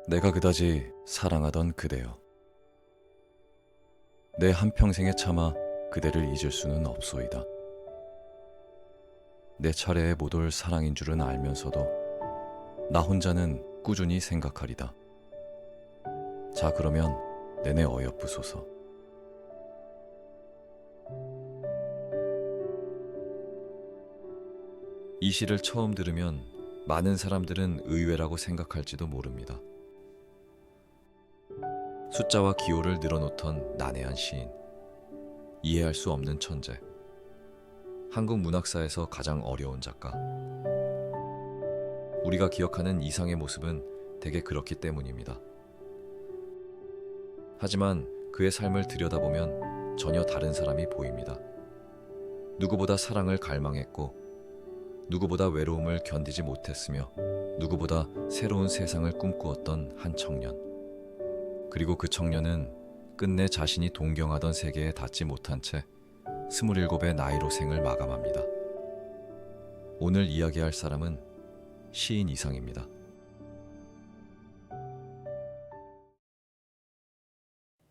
내가 그다지 사랑하던 그대여, 내 한평생에 차마 그대를 잊을 수는 없소이다. 내 차례에 못 올 사랑인 줄은 알면서도 나 혼자는 꾸준히 생각하리다. 자, 그러면 내내 어여쁘소서. 이 시를 처음 들으면 많은 사람들은 의외라고 생각할지도 모릅니다. 숫자와 기호를 늘어놓던 난해한 시인, 이해할 수 없는 천재, 한국 문학사에서 가장 어려운 작가. 우리가 기억하는 이상의 모습은 대개 그렇기 때문입니다. 하지만 그의 삶을 들여다보면 전혀 다른 사람이 보입니다. 누구보다 사랑을 갈망했고, 누구보다 외로움을 견디지 못했으며, 누구보다 새로운 세상을 꿈꾸었던 한 청년. 그리고 그 청년은 끝내 자신이 동경하던 세계에 닿지 못한 채 27의 나이로 생을 마감합니다. 오늘 이야기할 사람은 시인 이상입니다.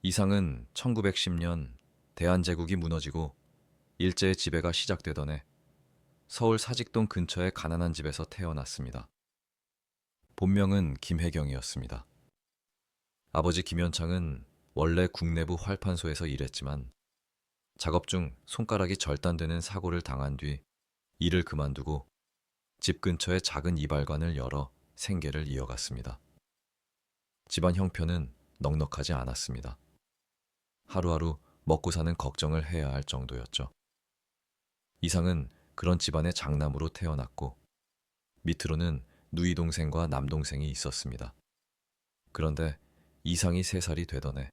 이상은 1910년 대한제국이 무너지고 일제의 지배가 시작되던 해 서울 사직동 근처의 가난한 집에서 태어났습니다. 본명은 김혜경이었습니다. 아버지 김현창은 원래 국내부 활판소에서 일했지만 작업 중 손가락이 절단되는 사고를 당한 뒤 일을 그만두고 집 근처의 작은 이발관을 열어 생계를 이어갔습니다. 집안 형편은 넉넉하지 않았습니다. 하루하루 먹고 사는 걱정을 해야 할 정도였죠. 이상은 그런 집안의 장남으로 태어났고 밑으로는 누이 동생과 남동생이 있었습니다. 그런데 이상이 3살이 되던 해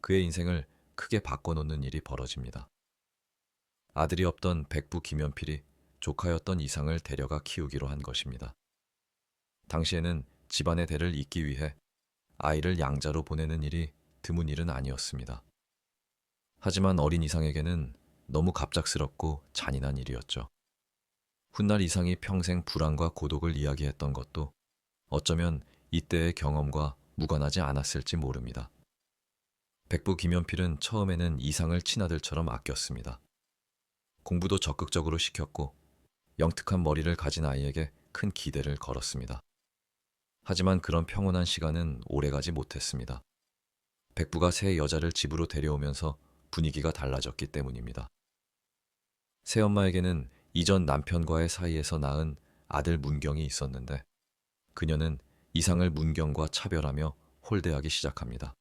그의 인생을 크게 바꿔놓는 일이 벌어집니다. 아들이 없던 백부 김연필이 조카였던 이상을 데려가 키우기로 한 것입니다. 당시에는 집안의 대를 잇기 위해 아이를 양자로 보내는 일이 드문 일은 아니었습니다. 하지만 어린 이상에게는 너무 갑작스럽고 잔인한 일이었죠. 훗날 이상이 평생 불안과 고독을 이야기했던 것도 어쩌면 이때의 경험과 무관하지 않았을지 모릅니다. 백부 김연필은 처음에는 이상을 친아들처럼 아꼈습니다. 공부도 적극적으로 시켰고 영특한 머리를 가진 아이에게 큰 기대를 걸었습니다. 하지만 그런 평온한 시간은 오래가지 못했습니다. 백부가 새 여자를 집으로 데려오면서 분위기가 달라졌기 때문입니다. 새엄마에게는 이전 남편과의 사이에서 낳은 아들 문경이 있었는데 그녀는 이상을 문경과 차별하며 홀대하기 시작합니다.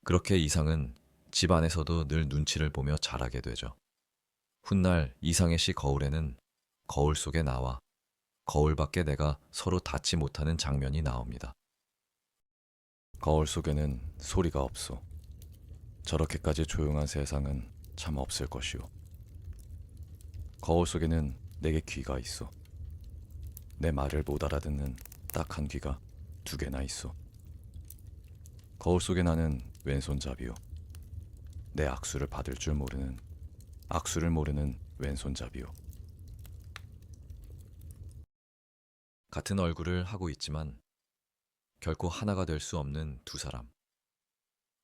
그렇게 이상은 집 안에서도 늘 눈치를 보며 자라게 되죠. 훗날 이상의 시 거울에는 거울 속에 나와 거울 밖에 내가 서로 닿지 못하는 장면이 나옵니다. 거울 속에는 소리가 없소. 저렇게까지 조용한 세상은 참 없을 것이오. 거울 속에는 내게 귀가 있어. 내 말을 못 알아듣는 딱한 귀가 2개나 있어. 거울 속에 나는 왼손잡이요. 내 악수를 받을 줄 모르는, 악수를 모르는 왼손잡이요. 같은 얼굴을 하고 있지만 결코 하나가 될 수 없는 두 사람.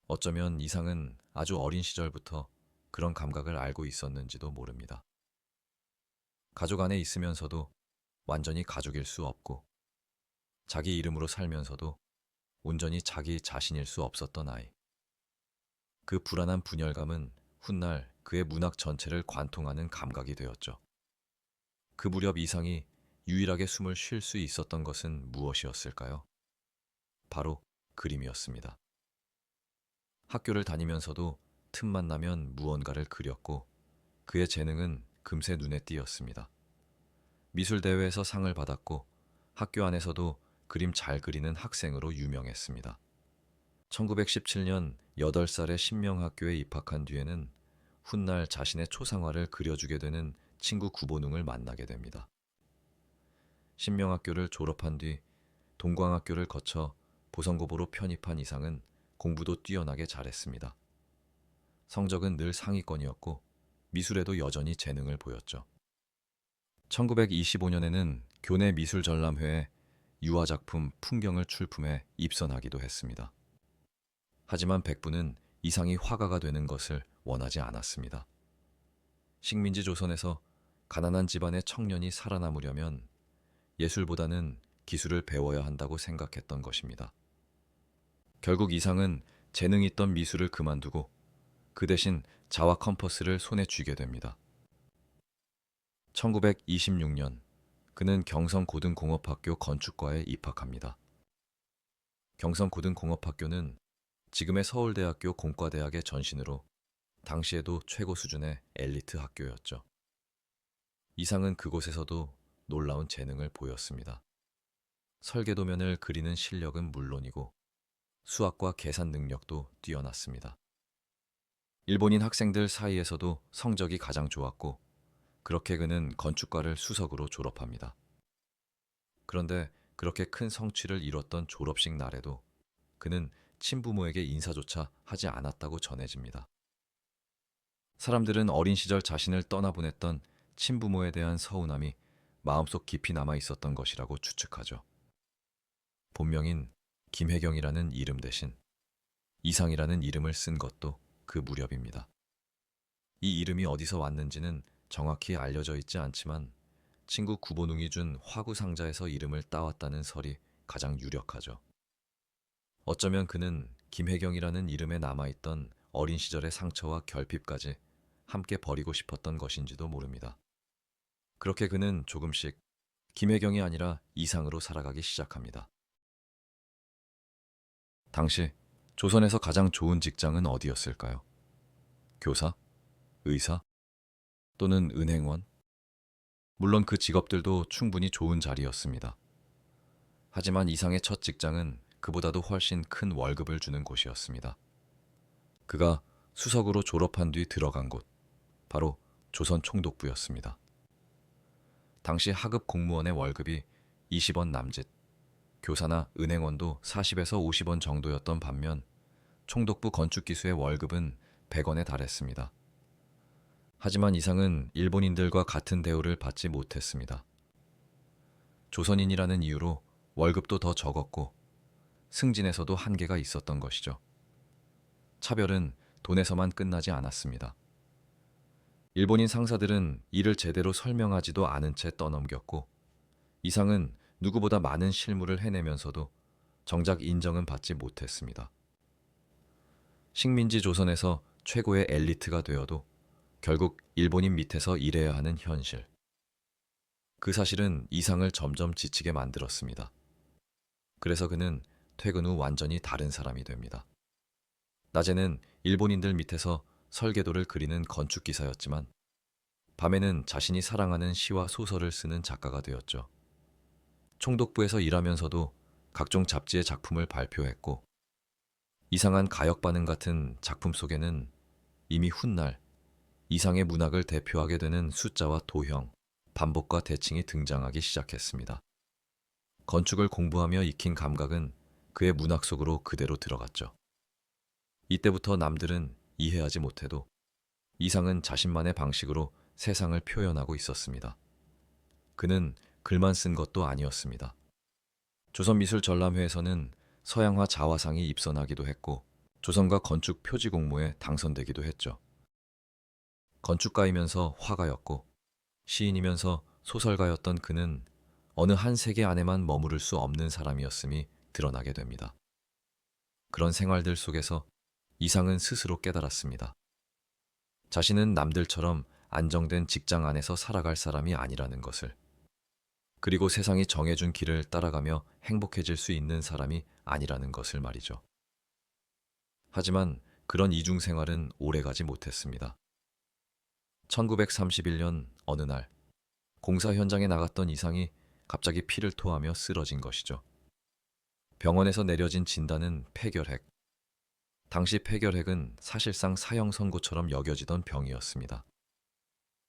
어쩌면 이상은 아주 어린 시절부터 그런 감각을 알고 있었는지도 모릅니다. 가족 안에 있으면서도 완전히 가족일 수 없고 자기 이름으로 살면서도 온전히 자기 자신일 수 없었던 아이. 그 불안한 분열감은 훗날 그의 문학 전체를 관통하는 감각이 되었죠. 그 무렵 이상이 유일하게 숨을 쉴 수 있었던 것은 무엇이었을까요? 바로 그림이었습니다. 학교를 다니면서도 틈만 나면 무언가를 그렸고 그의 재능은 금세 눈에 띄었습니다. 미술대회에서 상을 받았고 학교 안에서도 그림 잘 그리는 학생으로 유명했습니다. 1917년 8살에 신명학교에 입학한 뒤에는 훗날 자신의 초상화를 그려주게 되는 친구 구본웅을 만나게 됩니다. 신명학교를 졸업한 뒤 동광학교를 거쳐 보성고보로 편입한 이상은 공부도 뛰어나게 잘했습니다. 성적은 늘 상위권이었고 미술에도 여전히 재능을 보였죠. 1925년에는 교내 미술전람회에 유화작품 풍경을 출품해 입선하기도 했습니다. 하지만 백부는 이상이 화가가 되는 것을 원하지 않았습니다. 식민지 조선에서 가난한 집안의 청년이 살아남으려면 예술보다는 기술을 배워야 한다고 생각했던 것입니다. 결국 이상은 재능 있던 미술을 그만두고 그 대신 자와 컴퍼스를 손에 쥐게 됩니다. 1926년 그는 경성고등공업학교 건축과에 입학합니다. 경성고등공업학교는 지금의 서울대학교 공과대학의 전신으로 당시에도 최고 수준의 엘리트 학교였죠. 이상은 그곳에서도 놀라운 재능을 보였습니다. 설계도면을 그리는 실력은 물론이고 수학과 계산 능력도 뛰어났습니다. 일본인 학생들 사이에서도 성적이 가장 좋았고 그렇게 그는 건축과를 수석으로 졸업합니다. 그런데 그렇게 큰 성취를 이뤘던 졸업식 날에도 그는 친부모에게 인사조차 하지 않았다고 전해집니다. 사람들은 어린 시절 자신을 떠나보냈던 친부모에 대한 서운함이 마음속 깊이 남아 있었던 것이라고 추측하죠. 본명인 김혜경이라는 이름 대신 이상이라는 이름을 쓴 것도 그 무렵입니다. 이 이름이 어디서 왔는지는 정확히 알려져 있지 않지만 친구 구본웅이 준 화구 상자에서 이름을 따왔다는 설이 가장 유력하죠. 어쩌면 그는 김혜경이라는 이름에 남아있던 어린 시절의 상처와 결핍까지 함께 버리고 싶었던 것인지도 모릅니다. 그렇게 그는 조금씩 김혜경이 아니라 이상으로 살아가기 시작합니다. 당시 조선에서 가장 좋은 직장은 어디였을까요? 교사? 의사? 또는 은행원? 물론 그 직업들도 충분히 좋은 자리였습니다. 하지만 이상의 첫 직장은 그보다도 훨씬 큰 월급을 주는 곳이었습니다. 그가 수석으로 졸업한 뒤 들어간 곳, 바로 조선 총독부였습니다. 당시 하급 공무원의 월급이 20원 남짓, 교사나 은행원도 40에서 50원 정도였던 반면 총독부 건축기수의 월급은 100원에 달했습니다. 하지만 이상은 일본인들과 같은 대우를 받지 못했습니다. 조선인이라는 이유로 월급도 더 적었고 승진에서도 한계가 있었던 것이죠. 차별은 돈에서만 끝나지 않았습니다. 일본인 상사들은 일을 제대로 설명하지도 않은 채 떠넘겼고 이상은 누구보다 많은 실무를 해내면서도 정작 인정은 받지 못했습니다. 식민지 조선에서 최고의 엘리트가 되어도 결국 일본인 밑에서 일해야 하는 현실. 그 사실은 이상을 점점 지치게 만들었습니다. 그래서 그는 퇴근 후 완전히 다른 사람이 됩니다. 낮에는 일본인들 밑에서 설계도를 그리는 건축기사였지만 밤에는 자신이 사랑하는 시와 소설을 쓰는 작가가 되었죠. 총독부에서 일하면서도 각종 잡지의 작품을 발표했고 이상한 가역 반응 같은 작품 속에는 이미 훗날 이상의 문학을 대표하게 되는 숫자와 도형, 반복과 대칭이 등장하기 시작했습니다. 건축을 공부하며 익힌 감각은 그의 문학 속으로 그대로 들어갔죠. 이때부터 남들은 이해하지 못해도 이상은 자신만의 방식으로 세상을 표현하고 있었습니다. 그는 글만 쓴 것도 아니었습니다. 조선미술전람회에서는 서양화 자화상이 입선하기도 했고 조선과 건축 표지 공모에 당선되기도 했죠. 건축가이면서 화가였고 시인이면서 소설가였던 그는 어느 한 세계 안에만 머무를 수 없는 사람이었음이 드러나게 됩니다. 그런 생활들 속에서 이상은 스스로 깨달았습니다. 자신은 남들처럼 안정된 직장 안에서 살아갈 사람이 아니라는 것을, 그리고 세상이 정해준 길을 따라가며 행복해질 수 있는 사람이 아니라는 것을 말이죠. 하지만 그런 이중 생활은 오래가지 못했습니다. 1931년 어느 날 공사 현장에 나갔던 이상이 갑자기 피를 토하며 쓰러진 것이죠. 병원에서 내려진 진단은 폐결핵. 당시 폐결핵은 사실상 사형 선고처럼 여겨지던 병이었습니다.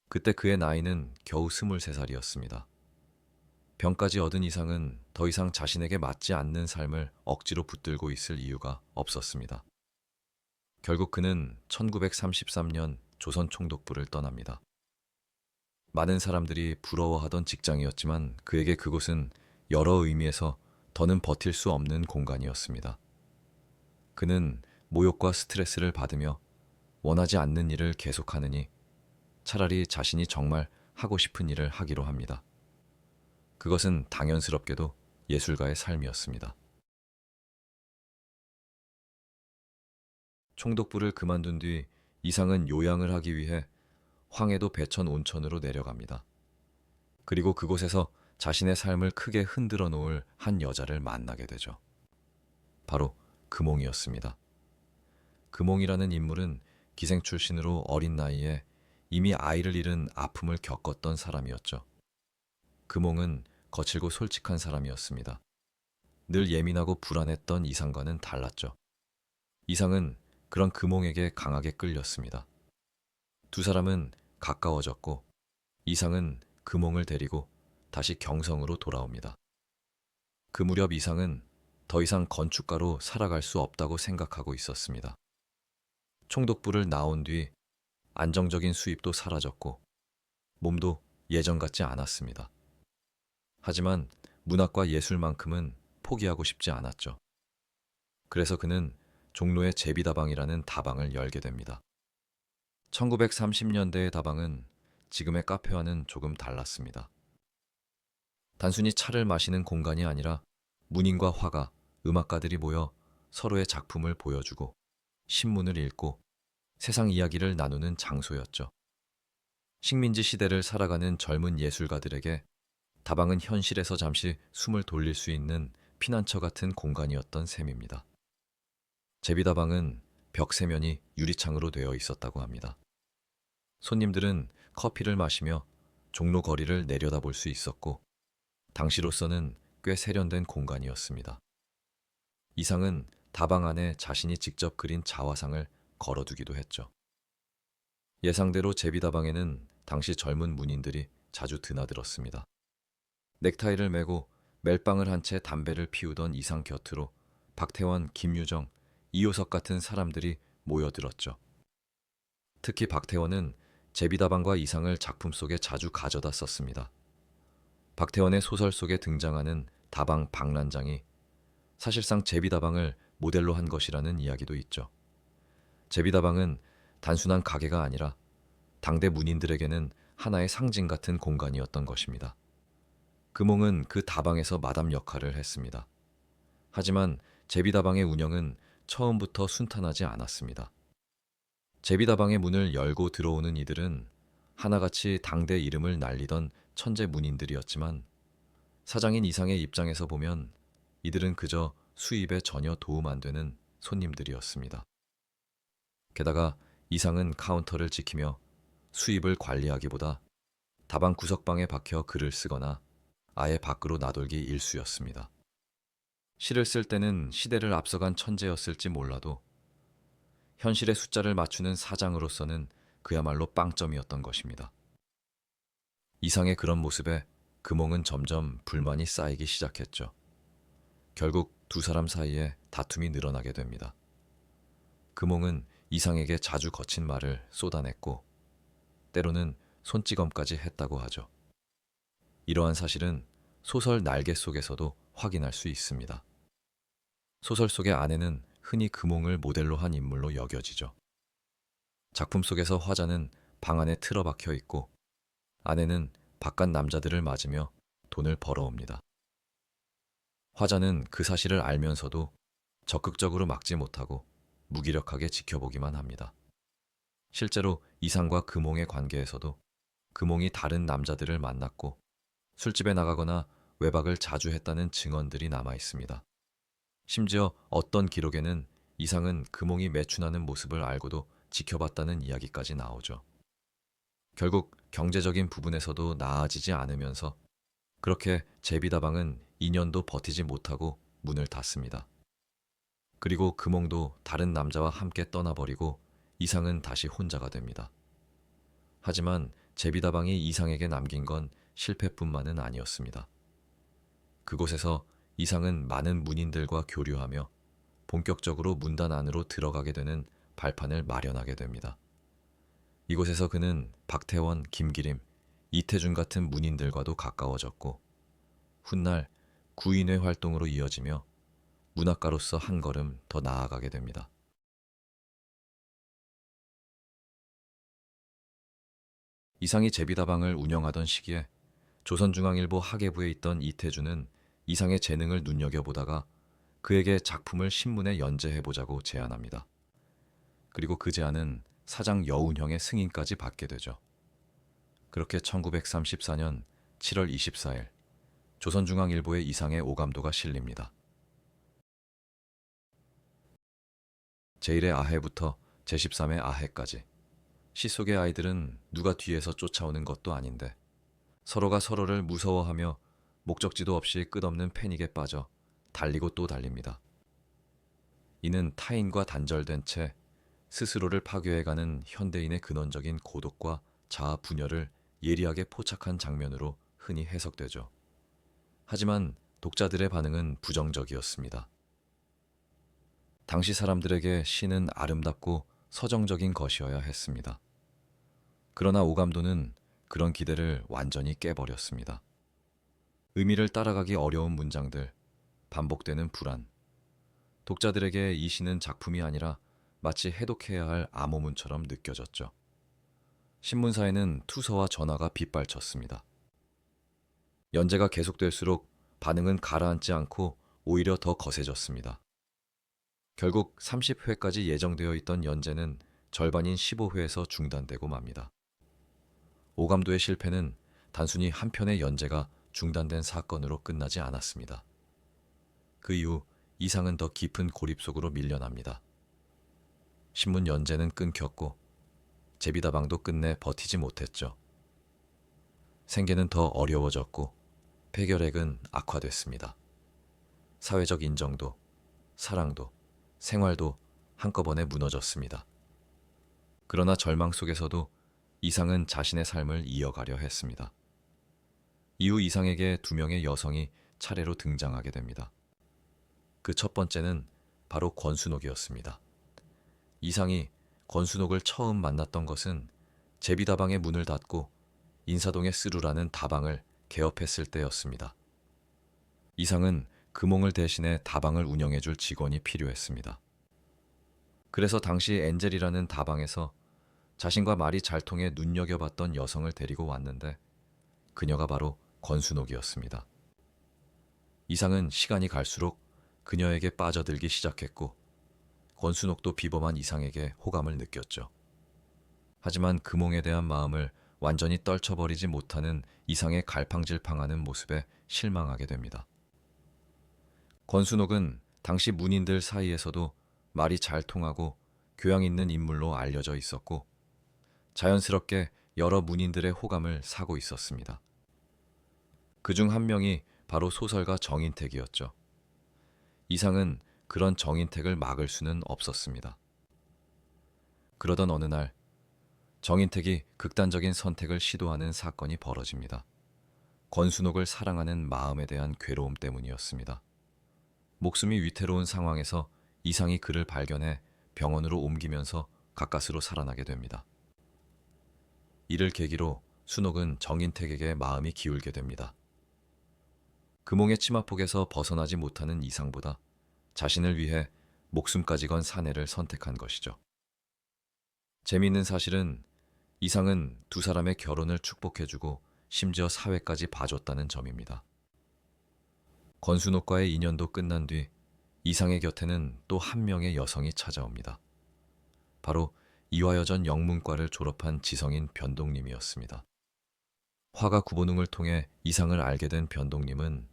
그때 그의 나이는 겨우 23살이었습니다. 병까지 얻은 이상은 더 이상 자신에게 맞지 않는 삶을 억지로 붙들고 있을 이유가 없었습니다. 결국 그는 1933년 조선 총독부를 떠납니다. 많은 사람들이 부러워하던 직장이었지만 그에게 그곳은 여러 의미에서 더는 버틸 수 없는 공간이었습니다. 그는 모욕과 스트레스를 받으며 원하지 않는 일을 계속하느니 차라리 자신이 정말 하고 싶은 일을 하기로 합니다. 그것은 당연스럽게도 예술가의 삶이었습니다. 총독부를 그만둔 뒤 이상은 요양을 하기 위해 황해도 배천 온천으로 내려갑니다. 그리고 그곳에서 자신의 삶을 크게 흔들어 놓을 한 여자를 만나게 되죠. 바로 금홍이었습니다. 금홍이라는 인물은 기생 출신으로 어린 나이에 이미 아이를 잃은 아픔을 겪었던 사람이었죠. 금홍은 거칠고 솔직한 사람이었습니다. 늘 예민하고 불안했던 이상과는 달랐죠. 이상은 그런 금홍에게 강하게 끌렸습니다. 두 사람은 가까워졌고 이상은 금홍을 데리고 다시 경성으로 돌아옵니다. 그 무렵 이상은 더 이상 건축가로 살아갈 수 없다고 생각하고 있었습니다. 총독부를 나온 뒤 안정적인 수입도 사라졌고 몸도 예전 같지 않았습니다. 하지만 문학과 예술만큼은 포기하고 싶지 않았죠. 그래서 그는 종로의 제비다방이라는 다방을 열게 됩니다. 1930년대의 다방은 지금의 카페와는 조금 달랐습니다. 단순히 차를 마시는 공간이 아니라 문인과 화가, 음악가들이 모여 서로의 작품을 보여주고 신문을 읽고 세상 이야기를 나누는 장소였죠. 식민지 시대를 살아가는 젊은 예술가들에게 다방은 현실에서 잠시 숨을 돌릴 수 있는 피난처 같은 공간이었던 셈입니다. 제비다방은 벽 세면이 유리창으로 되어 있었다고 합니다. 손님들은 커피를 마시며 종로 거리를 내려다볼 수 있었고 당시로서는 꽤 세련된 공간이었습니다. 이상은 다방 안에 자신이 직접 그린 자화상을 걸어두기도 했죠. 예상대로 제비다방에는 당시 젊은 문인들이 자주 드나들었습니다. 넥타이를 매고 멜빵을 한 채 담배를 피우던 이상 곁으로 박태원, 김유정, 이효석 같은 사람들이 모여들었죠. 특히 박태원은 제비다방과 이상을 작품 속에 자주 가져다 썼습니다. 박태원의 소설 속에 등장하는 다방 박란장이 사실상 제비다방을 모델로 한 것이라는 이야기도 있죠. 제비다방은 단순한 가게가 아니라 당대 문인들에게는 하나의 상징 같은 공간이었던 것입니다. 금홍은 그 다방에서 마담 역할을 했습니다. 하지만 제비다방의 운영은 처음부터 순탄하지 않았습니다. 제비다방의 문을 열고 들어오는 이들은 하나같이 당대 이름을 날리던 천재 문인들이었지만 사장인 이상의 입장에서 보면 이들은 그저 수입에 전혀 도움 안 되는 손님들이었습니다. 게다가 이상은 카운터를 지키며 수입을 관리하기보다 다방 구석방에 박혀 글을 쓰거나 아예 밖으로 나돌기 일쑤였습니다. 시를 쓸 때는 시대를 앞서간 천재였을지 몰라도 현실의 숫자를 맞추는 사장으로서는 그야말로 빵점이었던 것입니다. 이상의 그런 모습에 금홍은 점점 불만이 쌓이기 시작했죠. 결국 두 사람 사이에 다툼이 늘어나게 됩니다. 금홍은 이상에게 자주 거친 말을 쏟아냈고 때로는 손찌검까지 했다고 하죠. 이러한 사실은 소설 날개 속에서도 확인할 수 있습니다. 소설 속의 아내는 흔히 금홍을 모델로 한 인물로 여겨지죠. 작품 속에서 화자는 방 안에 틀어박혀 있고 아내는 바깥 남자들을 맞으며 돈을 벌어옵니다. 화자는 그 사실을 알면서도 적극적으로 막지 못하고 무기력하게 지켜보기만 합니다. 실제로 이상과 금홍의 관계에서도 금홍이 다른 남자들을 만났고 술집에 나가거나 외박을 자주 했다는 증언들이 남아 있습니다. 심지어 어떤 기록에는 이상은 금홍이 매춘하는 모습을 알고도 지켜봤다는 이야기까지 나오죠. 결국 경제적인 부분에서도 나아지지 않으면서 그렇게 제비다방은 2년도 버티지 못하고 문을 닫습니다. 그리고 금홍도 다른 남자와 함께 떠나버리고 이상은 다시 혼자가 됩니다. 하지만 제비다방이 이상에게 남긴 건 실패뿐만은 아니었습니다. 그곳에서 이상은 많은 문인들과 교류하며 본격적으로 문단 안으로 들어가게 되는 발판을 마련하게 됩니다. 이곳에서 그는 박태원, 김기림, 이태준 같은 문인들과도 가까워졌고 훗날 구인회 활동으로 이어지며 문학가로서 한 걸음 더 나아가게 됩니다. 이상이 제비다방을 운영하던 시기에 조선중앙일보 학예부에 있던 이태주는 이상의 재능을 눈여겨보다가 그에게 작품을 신문에 연재해보자고 제안합니다. 그리고 그 제안은 사장 여운형의 승인까지 받게 되죠. 그렇게 1934년 7월 24일 조선중앙일보에 이상의 오감도가 실립니다. 제1의 아해부터 제13의 아해까지 시 속의 아이들은 누가 뒤에서 쫓아오는 것도 아닌데 서로가 서로를 무서워하며 목적지도 없이 끝없는 패닉에 빠져 달리고 또 달립니다. 이는 타인과 단절된 채 스스로를 파괴해가는 현대인의 근원적인 고독과 자아 분열을 예리하게 포착한 장면으로 흔히 해석되죠. 하지만 독자들의 반응은 부정적이었습니다. 당시 사람들에게 시는 아름답고 서정적인 것이어야 했습니다. 그러나 오감도는 그런 기대를 완전히 깨버렸습니다. 의미를 따라가기 어려운 문장들, 반복되는 불안. 독자들에게 이 시는 작품이 아니라 마치 해독해야 할 암호문처럼 느껴졌죠. 신문사에는 투서와 전화가 빗발쳤습니다. 연재가 계속될수록 반응은 가라앉지 않고 오히려 더 거세졌습니다. 결국 30회까지 예정되어 있던 연재는 절반인 15회에서 중단되고 맙니다. 오감도의 실패는 단순히 한 편의 연재가 중단된 사건으로 끝나지 않았습니다. 그 이후 이상은 더 깊은 고립 속으로 밀려납니다. 신문 연재는 끊겼고 제비다방도 끝내 버티지 못했죠. 생계는 더 어려워졌고 폐결핵은 악화됐습니다. 사회적 인정도, 사랑도, 생활도 한꺼번에 무너졌습니다. 그러나 절망 속에서도 이상은 자신의 삶을 이어가려 했습니다. 이후 이상에게 두 명의 여성이 차례로 등장하게 됩니다. 그 첫 번째는 바로 권순옥이었습니다. 이상이 권순옥을 처음 만났던 것은 제비다방의 문을 닫고 인사동의 쓰루라는 다방을 개업했을 때였습니다. 이상은 금홍을 대신해 다방을 운영해줄 직원이 필요했습니다. 그래서 당시 엔젤이라는 다방에서 자신과 말이 잘 통해 눈여겨봤던 여성을 데리고 왔는데 그녀가 바로 권순옥이었습니다. 이상은 시간이 갈수록 그녀에게 빠져들기 시작했고 권순옥도 비범한 이상에게 호감을 느꼈죠. 하지만 금홍에 대한 마음을 완전히 떨쳐버리지 못하는 이상의 갈팡질팡하는 모습에 실망하게 됩니다. 권순옥은 당시 문인들 사이에서도 말이 잘 통하고 교양 있는 인물로 알려져 있었고 자연스럽게 여러 문인들의 호감을 사고 있었습니다. 그중 한 명이 바로 소설가 정인택이었죠. 이상은 그런 정인택을 막을 수는 없었습니다. 그러던 어느 날 정인택이 극단적인 선택을 시도하는 사건이 벌어집니다. 권순옥을 사랑하는 마음에 대한 괴로움 때문이었습니다. 목숨이 위태로운 상황에서 이상이 그를 발견해 병원으로 옮기면서 가까스로 살아나게 됩니다. 이를 계기로 순옥은 정인택에게 마음이 기울게 됩니다. 금홍의 치마폭에서 벗어나지 못하는 이상보다 자신을 위해 목숨까지 건 사내를 선택한 것이죠. 재미있는 사실은 이상은 두 사람의 결혼을 축복해주고 심지어 사회까지 봐줬다는 점입니다. 권순옥과의 인연도 끝난 뒤 이상의 곁에는 또 한 명의 여성이 찾아옵니다. 바로 이화여전 영문과를 졸업한 지성인 변동님이었습니다. 화가 구본웅을 통해 이상을 알게 된 변동님은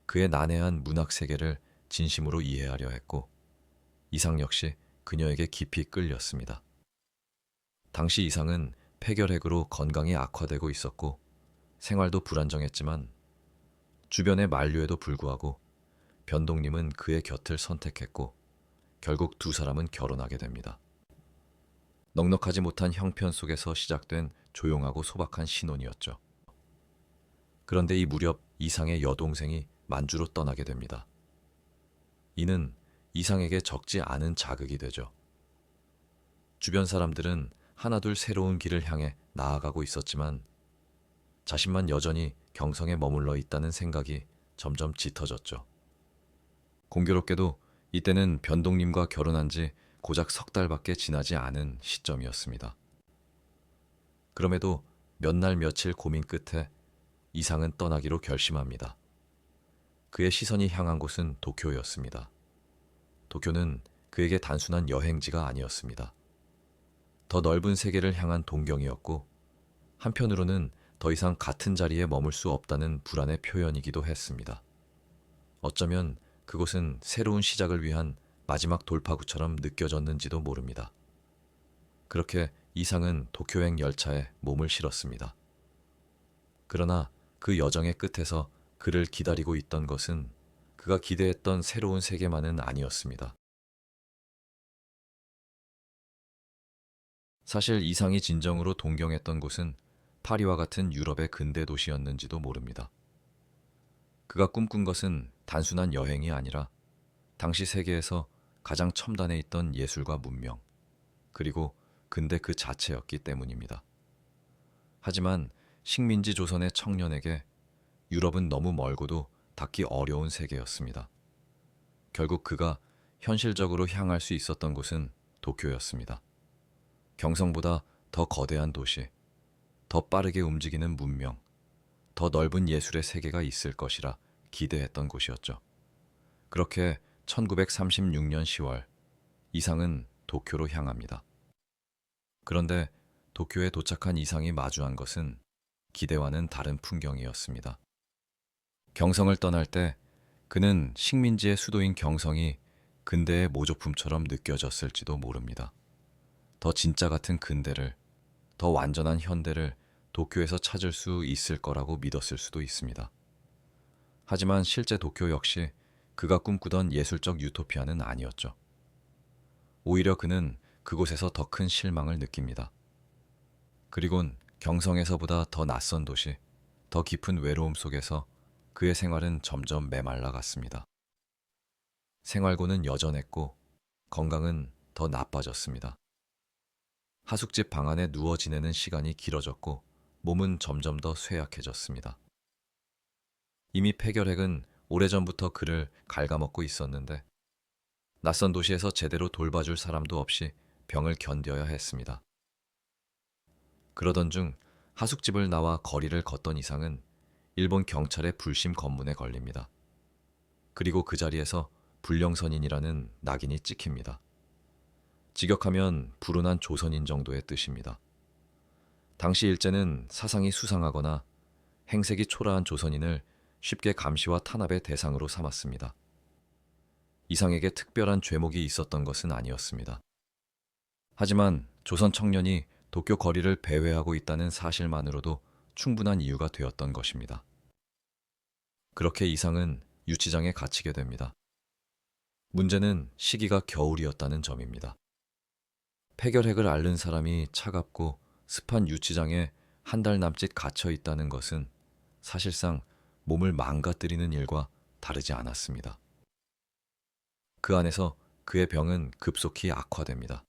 그의 난해한 문학 세계를 진심으로 이해하려 했고 이상 역시 그녀에게 깊이 끌렸습니다. 당시 이상은 폐결핵으로 건강이 악화되고 있었고 생활도 불안정했지만 주변의 만류에도 불구하고 변동님은 그의 곁을 선택했고 결국 두 사람은 결혼하게 됩니다. 넉넉하지 못한 형편 속에서 시작된 조용하고 소박한 신혼이었죠. 그런데 이 무렵 이상의 여동생이 만주로 떠나게 됩니다. 이는 이상에게 적지 않은 자극이 되죠. 주변 사람들은 하나둘 새로운 길을 향해 나아가고 있었지만 자신만 여전히 경성에 머물러 있다는 생각이 점점 짙어졌죠. 공교롭게도 이때는 변동님과 결혼한 지 고작 석 달밖에 지나지 않은 시점이었습니다. 그럼에도 몇 날 며칠 고민 끝에 이상은 떠나기로 결심합니다. 그의 시선이 향한 곳은 도쿄였습니다. 도쿄는 그에게 단순한 여행지가 아니었습니다. 더 넓은 세계를 향한 동경이었고, 한편으로는 더 이상 같은 자리에 머물 수 없다는 불안의 표현이기도 했습니다. 어쩌면 그곳은 새로운 시작을 위한 마지막 돌파구처럼 느껴졌는지도 모릅니다. 그렇게 이상은 도쿄행 열차에 몸을 실었습니다. 그러나 그 여정의 끝에서 그를 기다리고 있던 것은 그가 기대했던 새로운 세계만은 아니었습니다. 사실 이상이 진정으로 동경했던 곳은 파리와 같은 유럽의 근대 도시였는지도 모릅니다. 그가 꿈꾼 것은 단순한 여행이 아니라 당시 세계에서 가장 첨단에 있던 예술과 문명, 그리고 근대 그 자체였기 때문입니다. 하지만 식민지 조선의 청년에게 유럽은 너무 멀고도 닿기 어려운 세계였습니다. 결국 그가 현실적으로 향할 수 있었던 곳은 도쿄였습니다. 경성보다 더 거대한 도시, 더 빠르게 움직이는 문명, 더 넓은 예술의 세계가 있을 것이라 기대했던 곳이었죠. 그렇게 1936년 10월, 이상은 도쿄로 향합니다. 그런데 도쿄에 도착한 이상이 마주한 것은 기대와는 다른 풍경이었습니다. 경성을 떠날 때 그는 식민지의 수도인 경성이 근대의 모조품처럼 느껴졌을지도 모릅니다. 더 진짜 같은 근대를, 더 완전한 현대를 도쿄에서 찾을 수 있을 거라고 믿었을 수도 있습니다. 하지만 실제 도쿄 역시 그가 꿈꾸던 예술적 유토피아는 아니었죠. 오히려 그는 그곳에서 더 큰 실망을 느낍니다. 그리곤 경성에서보다 더 낯선 도시, 더 깊은 외로움 속에서 그의 생활은 점점 메말라 갔습니다. 생활고는 여전했고 건강은 더 나빠졌습니다. 하숙집 방 안에 누워 지내는 시간이 길어졌고 몸은 점점 더 쇠약해졌습니다. 이미 폐결핵은 오래전부터 그를 갉아먹고 있었는데 낯선 도시에서 제대로 돌봐줄 사람도 없이 병을 견뎌야 했습니다. 그러던 중 하숙집을 나와 거리를 걷던 이상은 일본 경찰의 불심 검문에 걸립니다. 그리고 그 자리에서 불령선인이라는 낙인이 찍힙니다. 직역하면 불운한 조선인 정도의 뜻입니다. 당시 일제는 사상이 수상하거나 행색이 초라한 조선인을 쉽게 감시와 탄압의 대상으로 삼았습니다. 이상에게 특별한 죄목이 있었던 것은 아니었습니다. 하지만 조선 청년이 도쿄 거리를 배회하고 있다는 사실만으로도 충분한 이유가 되었던 것입니다. 그렇게 이상은 유치장에 갇히게 됩니다. 문제는 시기가 겨울이었다는 점입니다. 폐결핵을 앓는 사람이 차갑고 습한 유치장에 한 달 남짓 갇혀 있다는 것은 사실상 몸을 망가뜨리는 일과 다르지 않았습니다. 그 안에서 그의 병은 급속히 악화됩니다.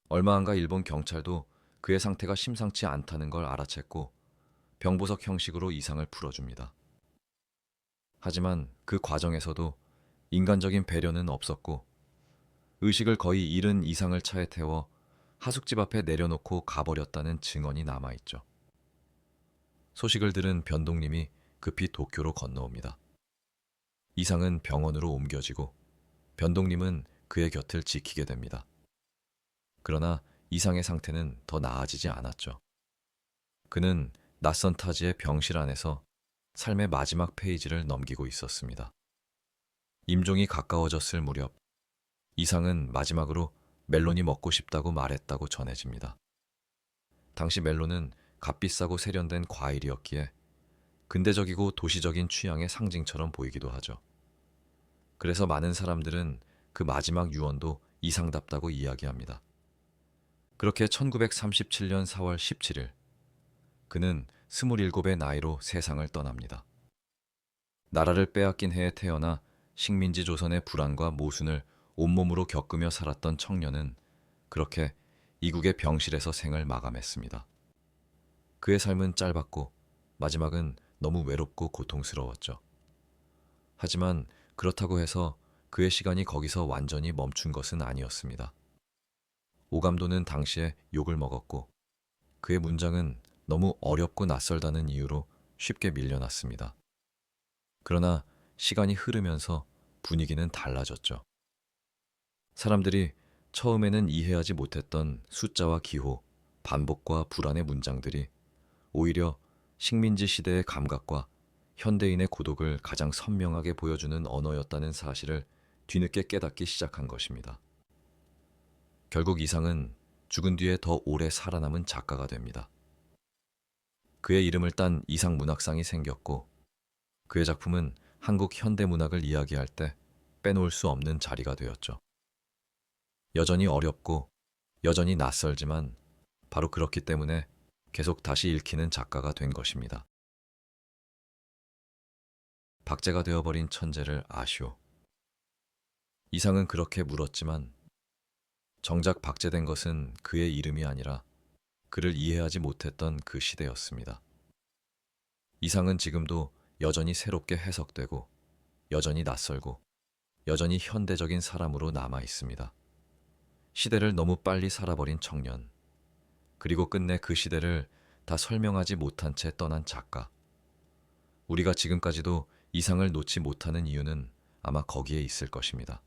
얼마 안가 일본 경찰도 그의 상태가 심상치 않다는 걸 알아챘고 병보석 형식으로 이상을 풀어줍니다. 하지만 그 과정에서도 인간적인 배려는 없었고 의식을 거의 잃은 이상을 차에 태워 하숙집 앞에 내려놓고 가버렸다는 증언이 남아있죠. 소식을 들은 변동님이 급히 도쿄로 건너옵니다. 이상은 병원으로 옮겨지고 변동님은 그의 곁을 지키게 됩니다. 그러나 이상의 상태는 더 나아지지 않았죠. 그는 낯선 타지의 병실 안에서 삶의 마지막 페이지를 넘기고 있었습니다. 임종이 가까워졌을 무렵 이상은 마지막으로 멜론이 먹고 싶다고 말했다고 전해집니다. 당시 멜론은 값비싸고 세련된 과일이었기에 근대적이고 도시적인 취향의 상징처럼 보이기도 하죠. 그래서 많은 사람들은 그 마지막 유언도 이상답다고 이야기합니다. 그렇게 1937년 4월 17일 그는 27의 나이로 세상을 떠납니다. 나라를 빼앗긴 해에 태어나 식민지 조선의 불안과 모순을 온몸으로 겪으며 살았던 청년은 그렇게 이국의 병실에서 생을 마감했습니다. 그의 삶은 짧았고 마지막은 너무 외롭고 고통스러웠죠. 하지만 그렇다고 해서 그의 시간이 거기서 완전히 멈춘 것은 아니었습니다. 오감도는 당시에 욕을 먹었고 그의 문장은 너무 어렵고 낯설다는 이유로 쉽게 밀려났습니다. 그러나 시간이 흐르면서 분위기는 달라졌죠. 사람들이 처음에는 이해하지 못했던 숫자와 기호, 반복과 불안의 문장들이 오히려 식민지 시대의 감각과 현대인의 고독을 가장 선명하게 보여주는 언어였다는 사실을 뒤늦게 깨닫기 시작한 것입니다. 결국 이상은 죽은 뒤에 더 오래 살아남은 작가가 됩니다. 그의 이름을 딴 이상 문학상이 생겼고 그의 작품은 한국 현대 문학을 이야기할 때 빼놓을 수 없는 자리가 되었죠. 여전히 어렵고 여전히 낯설지만 바로 그렇기 때문에 계속 다시 읽히는 작가가 된 것입니다. 박제가 되어버린 천재를 아시오. 이상은 그렇게 물었지만 정작 박제된 것은 그의 이름이 아니라 그를 이해하지 못했던 그 시대였습니다. 이상은 지금도 여전히 새롭게 해석되고 여전히 낯설고 여전히 현대적인 사람으로 남아 있습니다. 시대를 너무 빨리 살아버린 청년, 그리고 끝내 그 시대를 다 설명하지 못한 채 떠난 작가. 우리가 지금까지도 이상을 놓지 못하는 이유는 아마 거기에 있을 것입니다.